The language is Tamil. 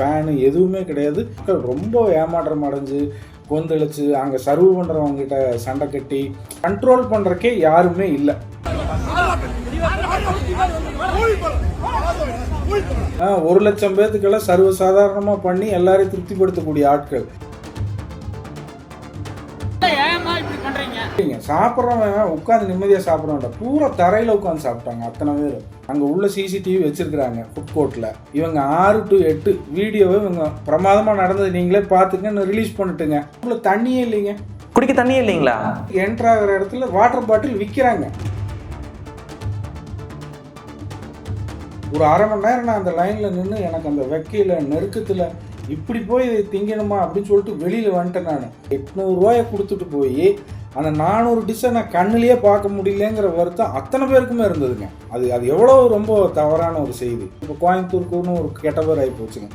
ஃபேனு எதுவுமே கிடையாது. மக்கள் ரொம்ப ஏமாற்றம் அடைஞ்சு கொந்தளிச்சு அங்கே சர்வ் பண்ணுறவங்க கிட்ட சண்டை கட்டி கண்ட்ரோல் பண்ணுறக்கே யாருமே இல்லை. 1,00,000 பேத்துக்கெல்லாம் சர்வசாதாரணமாக பண்ணி எல்லாரையும் திருப்திப்படுத்தக்கூடிய ஆட்கள். சாப்பிட்றவன் உட்காந்து நிம்மதியாக சாப்பிட்றவன் பூரா தரையில் உட்காந்து சாப்பிட்டாங்க அத்தனை பேர். அங்கே உள்ள சிசிடிவி வச்சிருக்கிறாங்க ஃபுட் கோர்ட்டில். இவங்க 6 to 8 வீடியோவை இவங்க பிரமாதமாக நடந்தது நீங்களே பார்த்துங்க ரிலீஸ் பண்ணிட்டுங்க. உள்ள தண்ணியே இல்லைங்க, குடிக்க தண்ணியே இல்லைங்களா? என்ட்ரு ஆகிற இடத்துல வாட்டர் பாட்டில் விற்கிறாங்க. ஒரு 1/2 மணி நேரம் நான் அந்த லைனில் நின்று எனக்கு அந்த வெக்கையில் நெருக்கத்தில் இப்படி போய் இதை திங்கணுமா அப்படின்னு சொல்லிட்டு வெளியில் வந்துட்டேன். நான் 800 ரூபாயை கொடுத்துட்டு போய் அந்த 400 டிஷ்ஷை நான் கண்ணிலேயே பார்க்க முடியலங்கிற வருத்தம் அத்தனை பேருக்குமே இருந்ததுங்க. அது எவ்வளோ ரொம்ப தவறான ஒரு செய்தி. இப்போ கோயம்புத்தூருக்குன்னு ஒரு கெட்ட பேர் ஆகி போச்சுங்க.